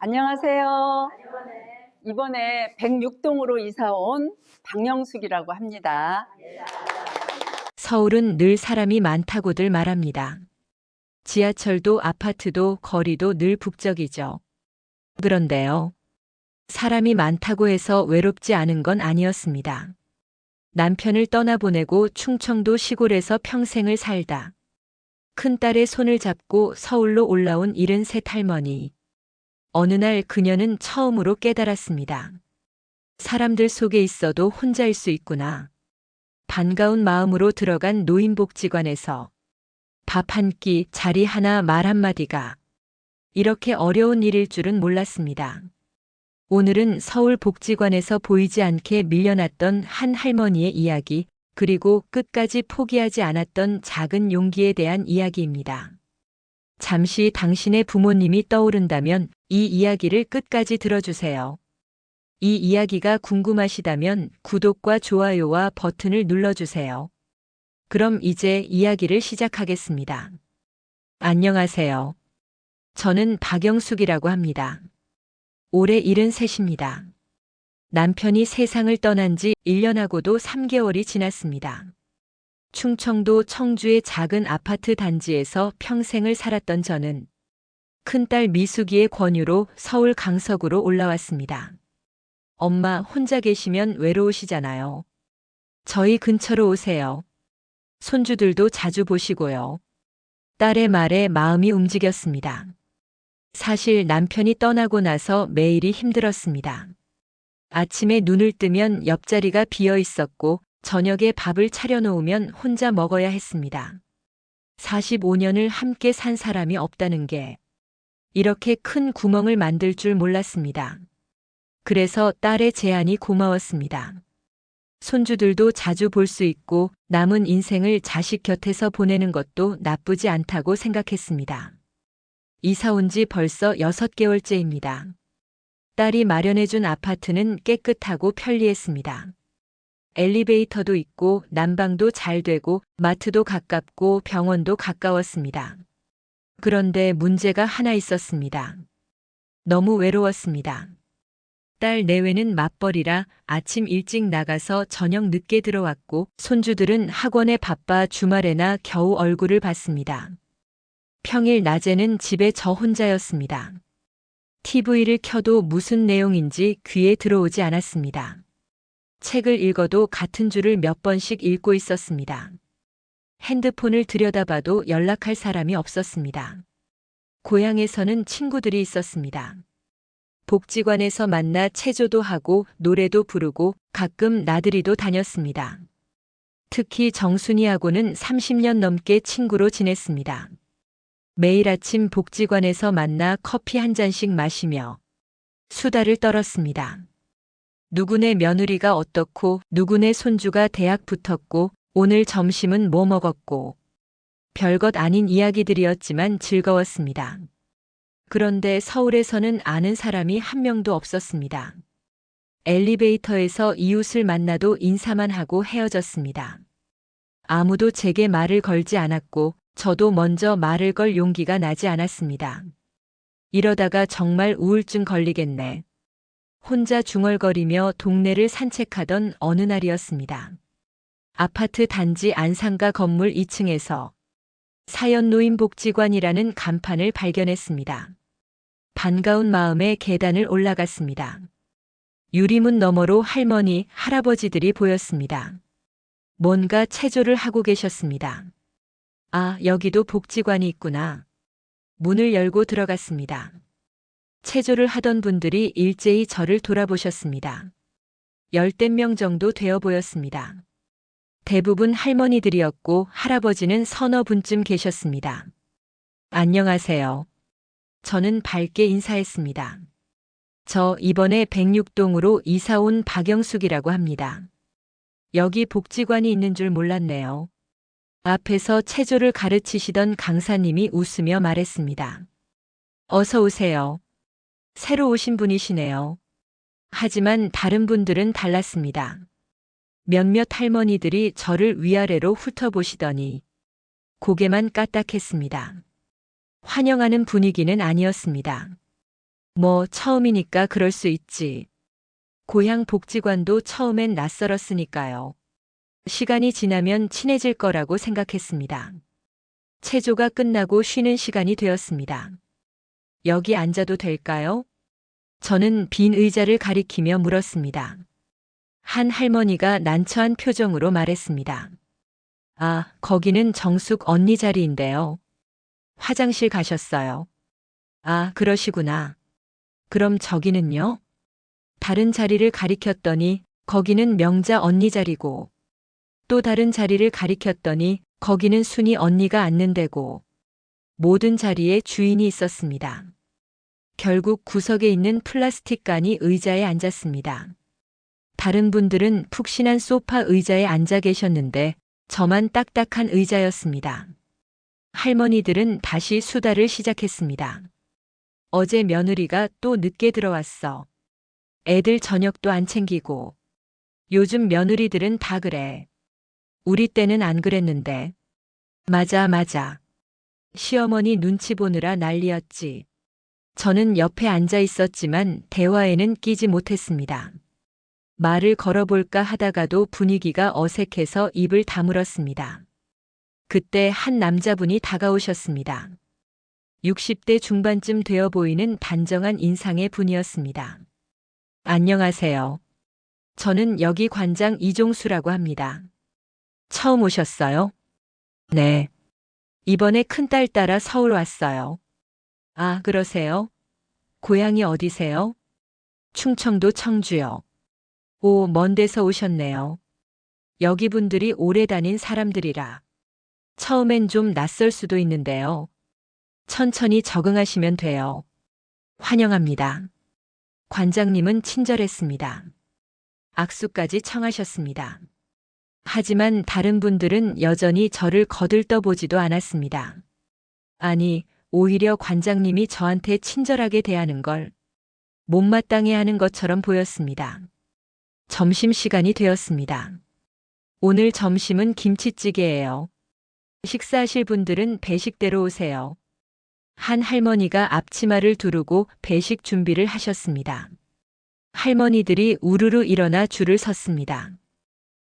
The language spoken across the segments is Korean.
안녕하세요. 이번에 106동으로 이사 온 박영숙이라고 합니다. 서울은 늘 사람이 많다고들 말합니다. 지하철도 아파트도 거리도 늘 북적이죠. 그런데요. 사람이 많다고 해서 외롭지 않은 건 아니었습니다. 남편을 떠나보내고 충청도 시골에서 평생을 살다. 큰딸의 손을 잡고 서울로 올라온 73 할머니. 어느 날 그녀는 처음으로 깨달았습니다. 사람들 속에 있어도 혼자일 수 있구나. 반가운 마음으로 들어간 노인복지관에서 밥 한 끼, 자리 하나, 말 한마디가 이렇게 어려운 일일 줄은 몰랐습니다. 오늘은 서울 복지관에서 보이지 않게 밀려났던 한 할머니의 이야기, 그리고 끝까지 포기하지 않았던 작은 용기에 대한 이야기입니다. 잠시 당신의 부모님이 떠오른다면 이 이야기를 끝까지 들어주세요. 이 이야기가 궁금하시다면 구독과 좋아요와 버튼을 눌러주세요. 그럼 이제 이야기를 시작하겠습니다. 안녕하세요. 저는 박영숙이라고 합니다. 올해 73입니다. 남편이 세상을 떠난 지 1년하고도 3개월이 지났습니다. 충청도 청주의 작은 아파트 단지에서 평생을 살았던 저는 큰딸 미숙이의 권유로 서울 강석으로 올라왔습니다. 엄마 혼자 계시면 외로우시잖아요. 저희 근처로 오세요. 손주들도 자주 보시고요. 딸의 말에 마음이 움직였습니다. 사실 남편이 떠나고 나서 매일이 힘들었습니다. 아침에 눈을 뜨면 옆자리가 비어 있었고 저녁에 밥을 차려놓으면 혼자 먹어야 했습니다. 45년을 함께 산 사람이 없다는 게 이렇게 큰 구멍을 만들 줄 몰랐습니다. 그래서 딸의 제안이 고마웠습니다. 손주들도 자주 볼 수 있고 남은 인생을 자식 곁에서 보내는 것도 나쁘지 않다고 생각했습니다. 이사 온 지 벌써 6개월째입니다. 딸이 마련해준 아파트는 깨끗하고 편리했습니다. 엘리베이터도 있고 난방도 잘 되고 마트도 가깝고 병원도 가까웠습니다. 그런데 문제가 하나 있었습니다. 너무 외로웠습니다. 딸 내외는 맞벌이라 아침 일찍 나가서 저녁 늦게 들어왔고 손주들은 학원에 바빠 주말에나 겨우 얼굴을 봤습니다. 평일 낮에는 집에 저 혼자였습니다. TV를 켜도 무슨 내용인지 귀에 들어오지 않았습니다. 책을 읽어도 같은 줄을 몇 번씩 읽고 있었습니다. 핸드폰을 들여다봐도 연락할 사람이 없었습니다. 고향에서는 친구들이 있었습니다. 복지관에서 만나 체조도 하고 노래도 부르고 가끔 나들이도 다녔습니다. 특히 정순이하고는 30년 넘게 친구로 지냈습니다. 매일 아침 복지관에서 만나 커피 한 잔씩 마시며 수다를 떨었습니다. 누구네 며느리가 어떻고 누구네 손주가 대학 붙었고 오늘 점심은 뭐 먹었고 별것 아닌 이야기들이었지만 즐거웠습니다. 그런데 서울에서는 아는 사람이 한 명도 없었습니다. 엘리베이터에서 이웃을 만나도 인사만 하고 헤어졌습니다. 아무도 제게 말을 걸지 않았고 저도 먼저 말을 걸 용기가 나지 않았습니다. 이러다가 정말 우울증 걸리겠네. 혼자 중얼거리며 동네를 산책하던 어느 날이었습니다. 아파트 단지 안상가 건물 2층에서 사연노인복지관이라는 간판을 발견했습니다. 반가운 마음에 계단을 올라갔습니다. 유리문 너머로 할머니, 할아버지들이 보였습니다. 뭔가 체조를 하고 계셨습니다. 아, 여기도 복지관이 있구나. 문을 열고 들어갔습니다. 체조를 하던 분들이 일제히 저를 돌아보셨습니다. 10명 정도 되어 보였습니다. 대부분 할머니들이었고 할아버지는 서너 분쯤 계셨습니다. 안녕하세요. 저는 밝게 인사했습니다. 저 이번에 106동으로 이사 온 박영숙이라고 합니다. 여기 복지관이 있는 줄 몰랐네요. 앞에서 체조를 가르치시던 강사님이 웃으며 말했습니다. 어서 오세요. 새로 오신 분이시네요. 하지만 다른 분들은 달랐습니다. 몇몇 할머니들이 저를 위아래로 훑어보시더니 고개만 까딱했습니다. 환영하는 분위기는 아니었습니다. 뭐 처음이니까 그럴 수 있지. 고향 복지관도 처음엔 낯설었으니까요. 시간이 지나면 친해질 거라고 생각했습니다. 체조가 끝나고 쉬는 시간이 되었습니다. 여기 앉아도 될까요? 저는 빈 의자를 가리키며 물었습니다. 한 할머니가 난처한 표정으로 말했습니다. 아, 거기는 정숙 언니 자리인데요. 화장실 가셨어요. 아, 그러시구나. 그럼 저기는요? 다른 자리를 가리켰더니 거기는 명자 언니 자리고, 또 다른 자리를 가리켰더니 거기는 순이 언니가 앉는 데고, 모든 자리에 주인이 있었습니다. 결국 구석에 있는 플라스틱 간이 의자에 앉았습니다. 다른 분들은 푹신한 소파 의자에 앉아 계셨는데 저만 딱딱한 의자였습니다. 할머니들은 다시 수다를 시작했습니다. 어제 며느리가 또 늦게 들어왔어. 애들 저녁도 안 챙기고. 요즘 며느리들은 다 그래. 우리 때는 안 그랬는데. 맞아, 맞아. 시어머니 눈치 보느라 난리였지. 저는 옆에 앉아 있었지만 대화에는 끼지 못했습니다. 말을 걸어볼까 하다가도 분위기가 어색해서 입을 다물었습니다. 그때 한 남자분이 다가오셨습니다. 60대 중반쯤 되어 보이는 단정한 인상의 분이었습니다. 안녕하세요. 저는 여기 관장 이종수라고 합니다. 처음 오셨어요? 네. 이번에 큰딸 따라 서울 왔어요. 아, 그러세요? 고향이 어디세요? 충청도 청주요. 오, 먼 데서 오셨네요. 여기 분들이 오래 다닌 사람들이라. 처음엔 좀 낯설 수도 있는데요. 천천히 적응하시면 돼요. 환영합니다. 관장님은 친절했습니다. 악수까지 청하셨습니다. 하지만 다른 분들은 여전히 저를 거들떠보지도 않았습니다. 아니, 오히려 관장님이 저한테 친절하게 대하는 걸 못마땅해 하는 것처럼 보였습니다. 점심시간이 되었습니다. 오늘 점심은 김치찌개예요. 식사하실 분들은 배식대로 오세요. 한 할머니가 앞치마를 두르고 배식 준비를 하셨습니다. 할머니들이 우르르 일어나 줄을 섰습니다.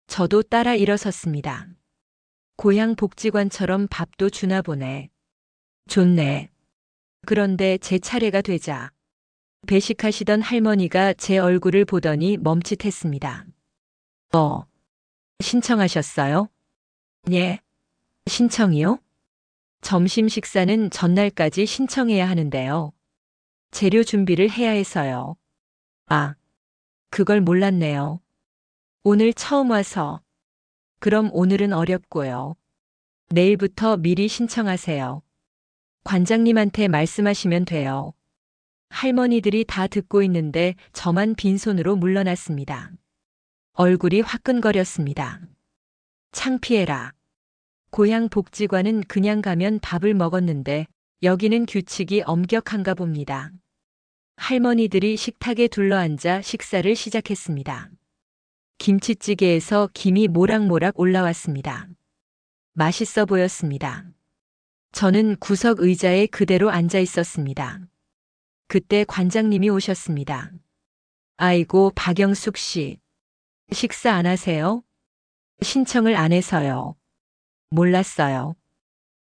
저도 따라 일어섰습니다. 고향 복지관처럼 밥도 주나 보네. 좋네. 그런데 제 차례가 되자 배식하시던 할머니가 제 얼굴을 보더니 멈칫했습니다. 신청하셨어요? 예. 신청이요? 점심 식사는 전날까지 신청해야 하는데요. 재료 준비를 해야 해서요. 아, 그걸 몰랐네요. 오늘 처음 와서. 그럼 오늘은 어렵고요. 내일부터 미리 신청하세요. 관장님한테 말씀하시면 돼요. 할머니들이 다 듣고 있는데 저만 빈손으로 물러났습니다. 얼굴이 화끈거렸습니다. 창피해라. 고향 복지관은 그냥 가면 밥을 먹었는데 여기는 규칙이 엄격한가 봅니다. 할머니들이 식탁에 둘러앉아 식사를 시작했습니다. 김치찌개에서 김이 모락모락 올라왔습니다. 맛있어 보였습니다. 저는 구석 의자에 그대로 앉아 있었습니다. 그때 관장님이 오셨습니다. 아이고, 박영숙 씨. 식사 안 하세요? 신청을 안 해서요. 몰랐어요.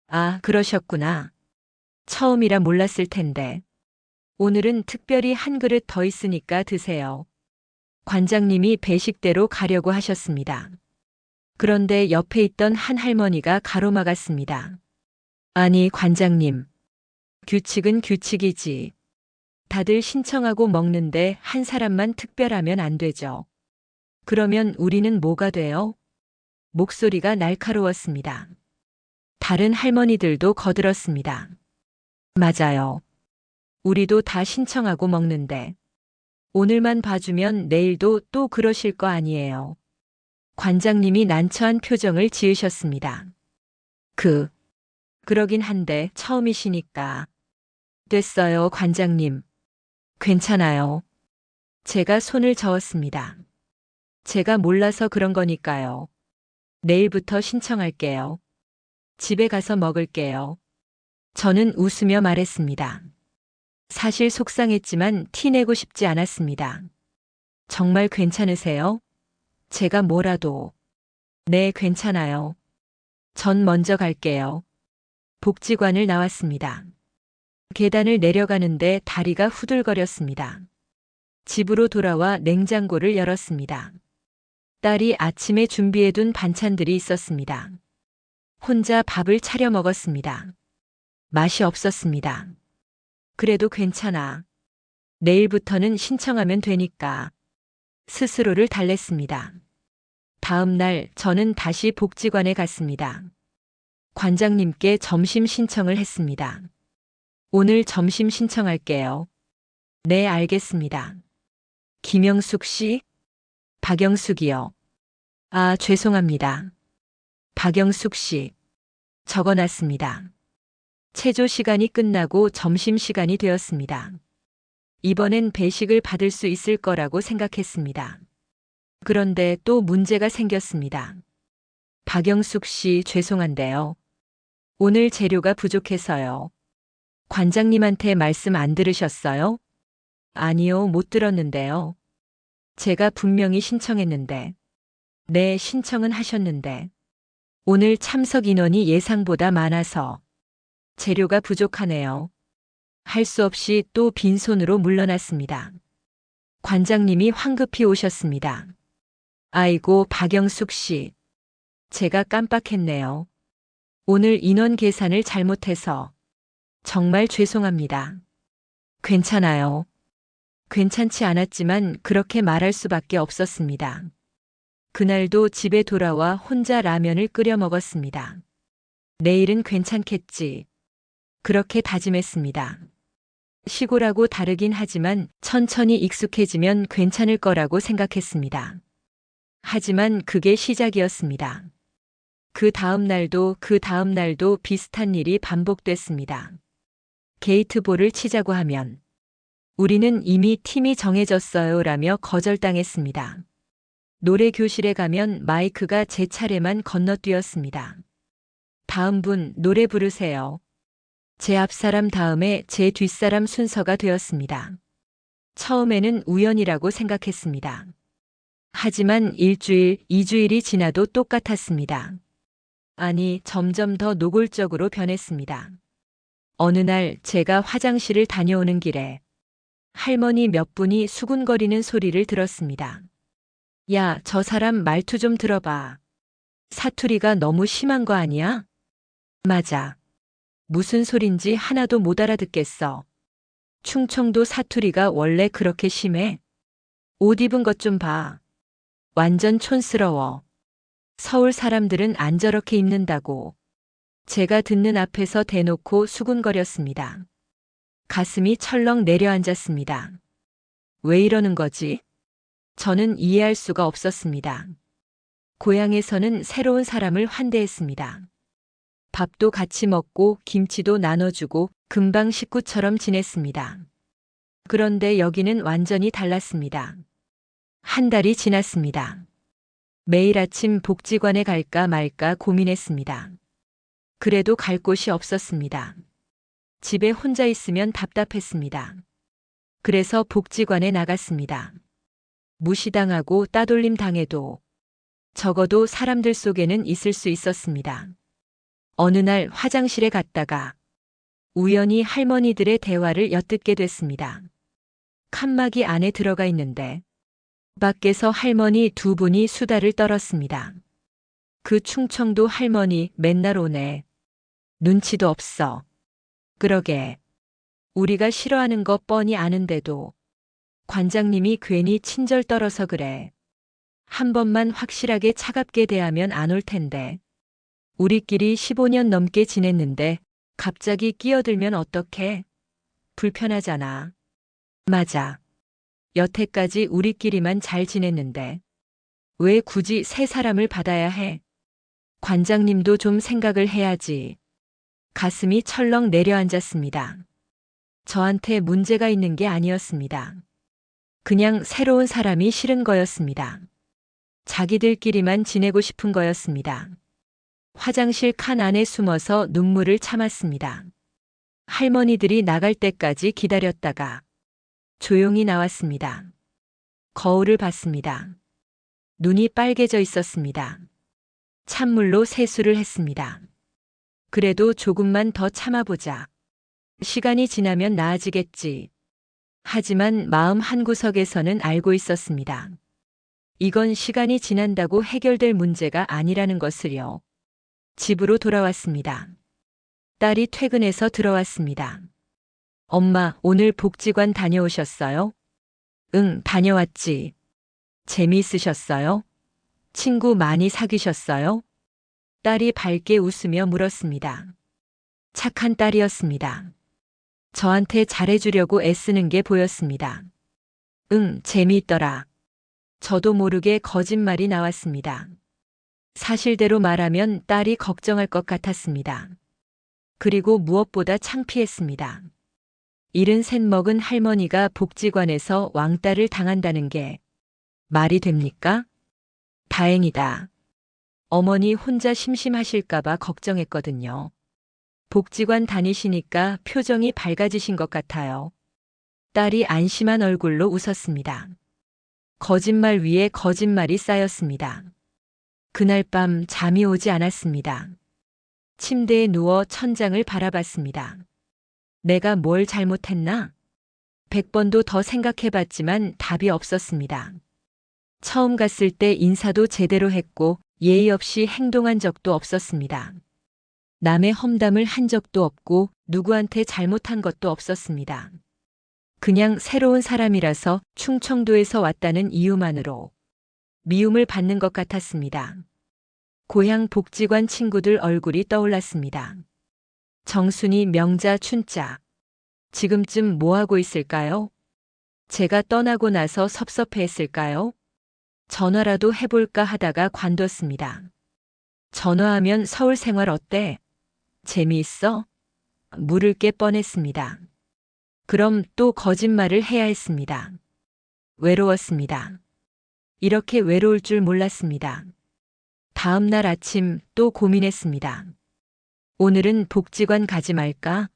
아, 그러셨구나. 처음이라 몰랐을 텐데. 오늘은 특별히 한 그릇 더 있으니까 드세요. 관장님이 배식대로 가려고 하셨습니다. 그런데 옆에 있던 한 할머니가 가로막았습니다. 아니, 관장님. 규칙은 규칙이지. 다들 신청하고 먹는데 한 사람만 특별하면 안 되죠. 그러면 우리는 뭐가 돼요? 목소리가 날카로웠습니다. 다른 할머니들도 거들었습니다. 맞아요. 우리도 다 신청하고 먹는데. 오늘만 봐주면 내일도 또 그러실 거 아니에요. 관장님이 난처한 표정을 지으셨습니다. 그러긴 한데 처음이시니까. 됐어요, 관장님. 괜찮아요. 제가 손을 저었습니다. 제가 몰라서 그런 거니까요. 내일부터 신청할게요. 집에 가서 먹을게요. 저는 웃으며 말했습니다. 사실 속상했지만 티내고 싶지 않았습니다. 정말 괜찮으세요? 제가 뭐라도. 네, 괜찮아요. 전 먼저 갈게요. 복지관을 나왔습니다. 계단을 내려가는데 다리가 후들거렸습니다. 집으로 돌아와 냉장고를 열었습니다. 딸이 아침에 준비해둔 반찬들이 있었습니다. 혼자 밥을 차려 먹었습니다. 맛이 없었습니다. 그래도 괜찮아. 내일부터는 신청하면 되니까. 스스로를 달랬습니다. 다음 날 저는 다시 복지관에 갔습니다. 관장님께 점심 신청을 했습니다. 오늘 점심 신청할게요. 네, 알겠습니다. 김영숙 씨? 박영숙이요. 아, 죄송합니다. 박영숙 씨. 적어놨습니다. 체조 시간이 끝나고 점심시간이 되었습니다. 이번엔 배식을 받을 수 있을 거라고 생각했습니다. 그런데 또 문제가 생겼습니다. 박영숙 씨, 죄송한데요. 오늘 재료가 부족해서요. 관장님한테 말씀 안 들으셨어요? 아니요, 못 들었는데요. 제가 분명히 신청했는데. 네, 신청은 하셨는데. 오늘 참석 인원이 예상보다 많아서 재료가 부족하네요. 할 수 없이 또 빈손으로 물러났습니다. 관장님이 황급히 오셨습니다. 아이고, 박영숙 씨. 제가 깜빡했네요. 오늘 인원 계산을 잘못해서 정말 죄송합니다. 괜찮아요. 괜찮지 않았지만 그렇게 말할 수밖에 없었습니다. 그날도 집에 돌아와 혼자 라면을 끓여 먹었습니다. 내일은 괜찮겠지. 그렇게 다짐했습니다. 시골하고 다르긴 하지만 천천히 익숙해지면 괜찮을 거라고 생각했습니다. 하지만 그게 시작이었습니다. 그 다음 날도 비슷한 일이 반복됐습니다. 게이트볼을 치자고 하면 우리는 이미 팀이 정해졌어요 라며 거절당했습니다. 노래 교실에 가면 마이크가 제 차례만 건너뛰었습니다. 다음 분 노래 부르세요. 제 앞사람 다음에 제 뒷사람 순서가 되었습니다. 처음에는 우연이라고 생각했습니다. 하지만 일주일, 2주일이 지나도 똑같았습니다. 아니, 점점 더 노골적으로 변했습니다. 어느 날 제가 화장실을 다녀오는 길에 할머니 몇 분이 수군거리는 소리를 들었습니다. 야, 저 사람 말투 좀 들어봐. 사투리가 너무 심한 거 아니야? 맞아. 무슨 소린지 하나도 못 알아듣겠어. 충청도 사투리가 원래 그렇게 심해? 옷 입은 것 좀 봐. 완전 촌스러워. 서울 사람들은 안 저렇게 입는다고. 제가 듣는 앞에서 대놓고 수군거렸습니다. 가슴이 철렁 내려앉았습니다. 왜 이러는 거지? 저는 이해할 수가 없었습니다. 고향에서는 새로운 사람을 환대했습니다. 밥도 같이 먹고 김치도 나눠주고 금방 식구처럼 지냈습니다. 그런데 여기는 완전히 달랐습니다. 한 달이 지났습니다. 매일 아침 복지관에 갈까 말까 고민했습니다. 그래도 갈 곳이 없었습니다. 집에 혼자 있으면 답답했습니다. 그래서 복지관에 나갔습니다. 무시당하고 따돌림 당해도 적어도 사람들 속에는 있을 수 있었습니다. 어느 날 화장실에 갔다가 우연히 할머니들의 대화를 엿듣게 됐습니다. 칸막이 안에 들어가 있는데 밖에서 할머니 두 분이 수다를 떨었습니다. 그 충청도 할머니 맨날 오네. 눈치도 없어. 그러게. 우리가 싫어하는 거 뻔히 아는데도 관장님이 괜히 친절 떨어서 그래. 한 번만 확실하게 차갑게 대하면 안 올 텐데. 우리끼리 15년 넘게 지냈는데 갑자기 끼어들면 어떡해? 불편하잖아. 맞아. 여태까지 우리끼리만 잘 지냈는데 왜 굳이 새 사람을 받아야 해? 관장님도 좀 생각을 해야지. 가슴이 철렁 내려앉았습니다. 저한테 문제가 있는 게 아니었습니다. 그냥 새로운 사람이 싫은 거였습니다. 자기들끼리만 지내고 싶은 거였습니다. 화장실 칸 안에 숨어서 눈물을 참았습니다. 할머니들이 나갈 때까지 기다렸다가 조용히 나왔습니다. 거울을 봤습니다. 눈이 빨개져 있었습니다. 찬물로 세수를 했습니다. 그래도 조금만 더 참아보자. 시간이 지나면 나아지겠지. 하지만 마음 한구석에서는 알고 있었습니다. 이건 시간이 지난다고 해결될 문제가 아니라는 것을요. 집으로 돌아왔습니다. 딸이 퇴근해서 들어왔습니다. 엄마, 오늘 복지관 다녀오셨어요? 응, 다녀왔지. 재미있으셨어요? 친구 많이 사귀셨어요? 딸이 밝게 웃으며 물었습니다. 착한 딸이었습니다. 저한테 잘해주려고 애쓰는 게 보였습니다. 응, 재미있더라. 저도 모르게 거짓말이 나왔습니다. 사실대로 말하면 딸이 걱정할 것 같았습니다. 그리고 무엇보다 창피했습니다. 73 먹은 할머니가 복지관에서 왕따를 당한다는 게 말이 됩니까? 다행이다. 어머니 혼자 심심하실까봐 걱정했거든요. 복지관 다니시니까 표정이 밝아지신 것 같아요. 딸이 안심한 얼굴로 웃었습니다. 거짓말 위에 거짓말이 쌓였습니다. 그날 밤 잠이 오지 않았습니다. 침대에 누워 천장을 바라봤습니다. 내가 뭘 잘못했나? 100번도 더 생각해봤지만 답이 없었습니다. 처음 갔을 때 인사도 제대로 했고 예의 없이 행동한 적도 없었습니다. 남의 험담을 한 적도 없고 누구한테 잘못한 것도 없었습니다. 그냥 새로운 사람이라서 충청도에서 왔다는 이유만으로 미움을 받는 것 같았습니다. 고향 복지관 친구들 얼굴이 떠올랐습니다. 정순이, 명자, 춘자. 지금쯤 뭐하고 있을까요? 제가 떠나고 나서 섭섭해했을까요? 전화라도 해볼까 하다가 관뒀습니다. 전화하면 서울 생활 어때? 재미있어? 물을 게 뻔했습니다. 그럼 또 거짓말을 해야 했습니다. 외로웠습니다. 이렇게 외로울 줄 몰랐습니다. 다음 날 아침 또 고민했습니다. 오늘은 복지관 가지 말까?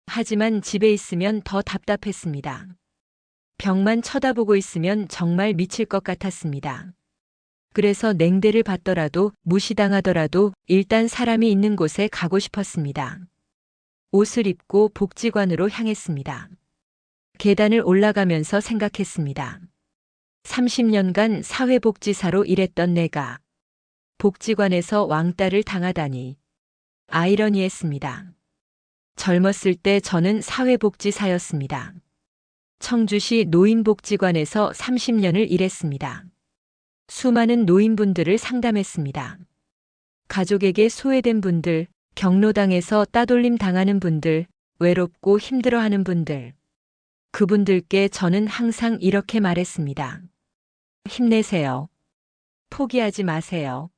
하지만 집에 있으면 더 답답했습니다. 벽만 쳐다보고 있으면 정말 미칠 것 같았습니다. 그래서 냉대를 받더라도 무시당하더라도 일단 사람이 있는 곳에 가고 싶었습니다. 옷을 입고 복지관으로 향했습니다. 계단을 올라가면서 생각했습니다. 30년간 사회복지사로 일했던 내가 복지관에서 왕따를 당하다니 아이러니했습니다. 젊었을 때 저는 사회복지사였습니다. 청주시 노인복지관에서 30년을 일했습니다. 수많은 노인분들을 상담했습니다. 가족에게 소외된 분들, 경로당에서 따돌림 당하는 분들, 외롭고 힘들어하는 분들. 그분들께 저는 항상 이렇게 말했습니다. 힘내세요. 포기하지 마세요.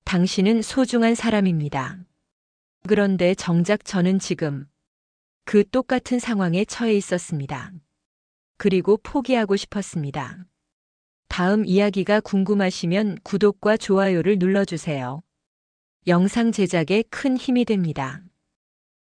당신은 소중한 사람입니다. 그런데 정작 저는 지금 그 똑같은 상황에 처해 있었습니다. 그리고 포기하고 싶었습니다. 다음 이야기가 궁금하시면 구독과 좋아요를 눌러주세요. 영상 제작에 큰 힘이 됩니다.